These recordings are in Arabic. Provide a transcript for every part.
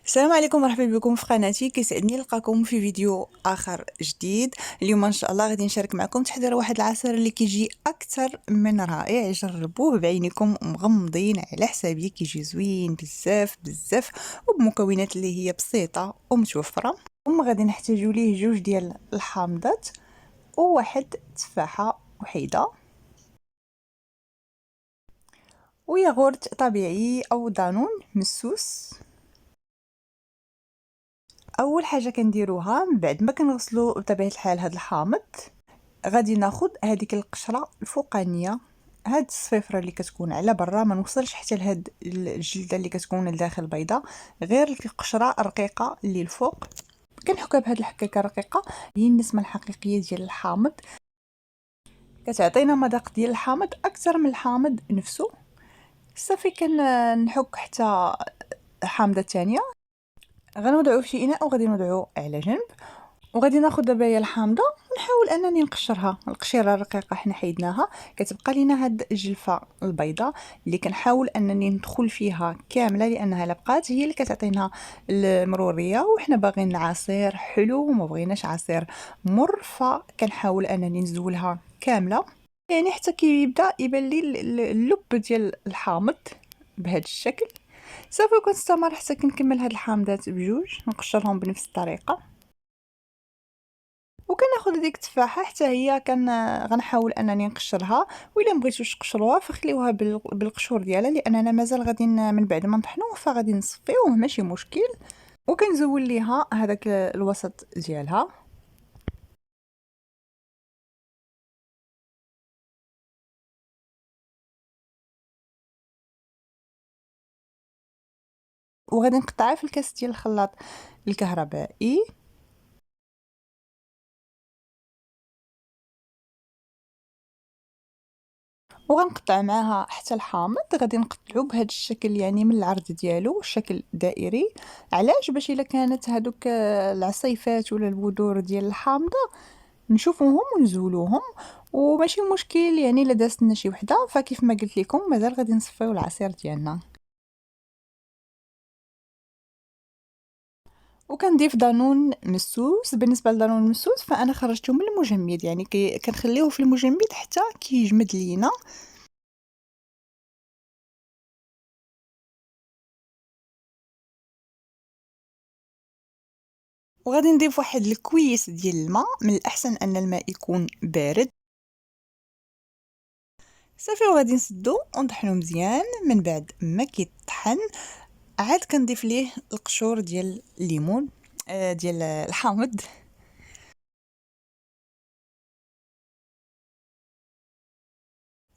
السلام عليكم، مرحبا بكم في قناتي. كيسعدني نلقاكم في فيديو اخر جديد. اليوم ان شاء الله غادي نشارك معكم تحضير واحد العصير اللي كيجي اكثر من رائع. جربوه بعينكم مغمضين على حسابي، كيجي زوين بزاف بزاف وبمكونات اللي هي بسيطه ومتوفره. غادي نحتاجو ليه جوج ديال الحامضات وواحد تفاحه وحيده وياغورت طبيعي او دانون مسوس. اول حاجه كنديروها من بعد ما كنغسلو بطبيعه الحال هاد الحامض، غادي ناخد هذيك القشره الفوقانيه، هاد الصفيفره اللي كتكون على برا، ما نوصلش حتى لهاد الجلده اللي كتكون لداخل بيضه، غير القشره الرقيقه اللي الفوق. كنحكها بهاد الحكاكه الرقيقه، هي النسمه الحقيقيه ديال الحامض، كتعطينا مذاق ديال الحامض اكثر من الحامض نفسه. صافي كنحك حتى حامضه ثانيه، غنوضعو في شي اناء وغادي نوضعو على جنب. وغادي ناخذ دابا الحامضه ونحاول انني نقشرها. القشيره الرقيقه حنا حيدناها، كتبقى لينا هاد الجلفه البيضاء اللي كنحاول انني ندخل فيها كامله، لانها الا بقات هي اللي كتعطينا المروريه، وحنا باغيين عصير حلو وما بغيناش عصير مر، فكنحاول انني نزولها كامله يعني حتى كيبدا يبان لي اللب ديال الحامض بهذا الشكل. صافي كنستمر حتى كنكمل هاد الحامضات بجوج، نقشرهم بنفس الطريقه. وكناخذ ديك التفاحه حتى هي غنحاول انني نقشرها، والا مبغيتوش تقشروها فخليوها بالقشور ديالها، لاننا مازال غادي من بعد ما نطحنوه فغادي نصفيوه ماشي مشكل. وكنزول ليها هذاك الوسط ديالها. وغادي نقطعها في الكاس ديال الخلاط الكهربائي. وغنقطع معاها حتى الحامض، غادي نقطعو بهذا الشكل يعني من العرض ديالو شكل دائري. علاش؟ باش الا كانت هادوك العصيفات ولا البذور ديال الحامضه نشوفوهم ونزولوهم، وماشي مشكل يعني الا دازت لنا شي وحده، فكيف ما قلت لكم مازال غادي نصفيو العصير ديالنا. وكنضيف دانون مسوس. بالنسبه لدانون مسوس فانا خرجته من المجمد، يعني كنخليوه في المجمد حتى كيجمد لينا. وغادي نضيف واحد الكويس ديال الماء، من الاحسن ان الماء يكون بارد. صافي وغادي نسدو ونطحنو مزيان. من بعد ما كيطحن عاد كنضيف ليه القشور ديال الليمون، ديال الحامض.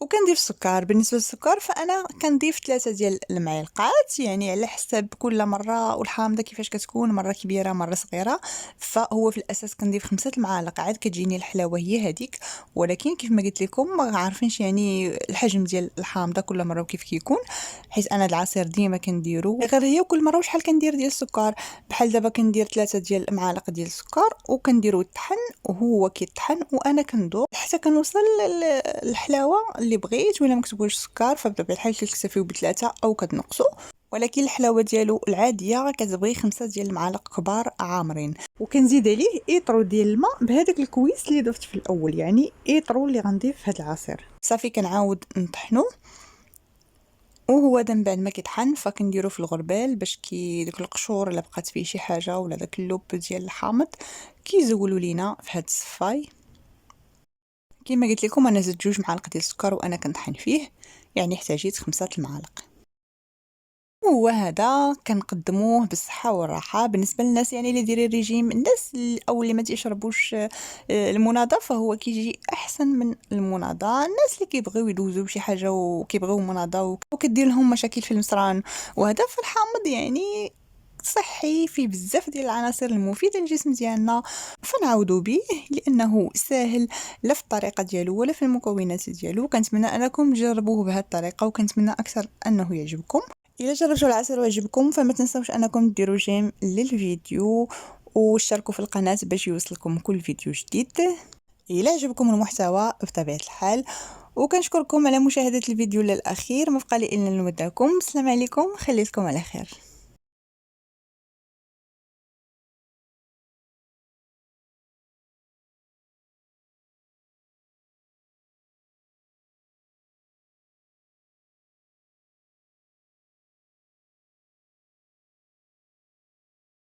وكنضيف السكر. بالنسبه للسكر فانا كنضيف 3 ديال المعالق، يعني على حسب كل مره والحامضه كيفاش كتكون، مره كبيره مره صغيره. فهو في الاساس كنضيف 5 المعالق، عاد كتجيني الحلاوه هي هذيك. ولكن كيف ما قلت لكم ما عارفينش يعني الحجم ديال الحامضه كل مره وكيف كيكون، حيت انا العصير ديما كنديرو غير هي، وكل مره وشحال كندير ديال السكر. بحال دابا كندير 3 ديال المعالق ديال السكر وكنديرو الطحن، وهو كيطحن وانا كندوق حتى كنوصل الحلاوه اللي بغيت. ولا مكتبوش السكر فبطبيعه الحال كتكتفيو بثلاثه او كتنقصوا، ولكن الحلاوه ديالو العاديه كتبغي 5 ديال المعالق كبار عامرين. وكنزيد عليه ايطرو ديال الماء بهذاك الكويس اللي ضفت في الاول، يعني ايطرو اللي غنضيف في هذا العصير. صافي كنعاود نطحنو، وهو من بعد ما كيطحن فكنديرو في الغربال باش ديك القشور الا بقات فيه شي حاجه ولا داك اللب ديال الحامض كيزولوا لينا في هذا الصفاي. كما قلت لكم انا زدت 2 معالق ديال السكر وانا كنطحن فيه، يعني احتاجيت 5 المعالق. هو هذا كنقدموه بالصحه والراحه بالنسبه للناس يعني اللي دايرين ريجيم. الناس او اللي ما تيشربوش المناضه فهو كيجي احسن من المناضه. الناس اللي كيبغيو يدوزوا بشي حاجه وكيبغيو مناضه وكدير لهم مشاكل في المصران وهذا، في الحامض يعني صحي، فيه بزاف ديال العناصر المفيده للجسم ديالنا، فنعاودوا به لانه ساهل لا في الطريقه ديالو ولا في المكونات ديالو. كنتمنى انكم تجربوه بهذه الطريقه، وكنتمنى اكثر انه يعجبكم. الا جربتوا العسل وعجبكم فما تنسوش انكم ديروا جيم للفيديو واشتركوا في القناه باش يوصلكم كل فيديو جديد. الا عجبكم المحتوى بطبيعه الحال، وكنشكركم على مشاهده الفيديو للاخير. ما بقى لي الا نودعكم. السلام عليكم، خليكم على خير.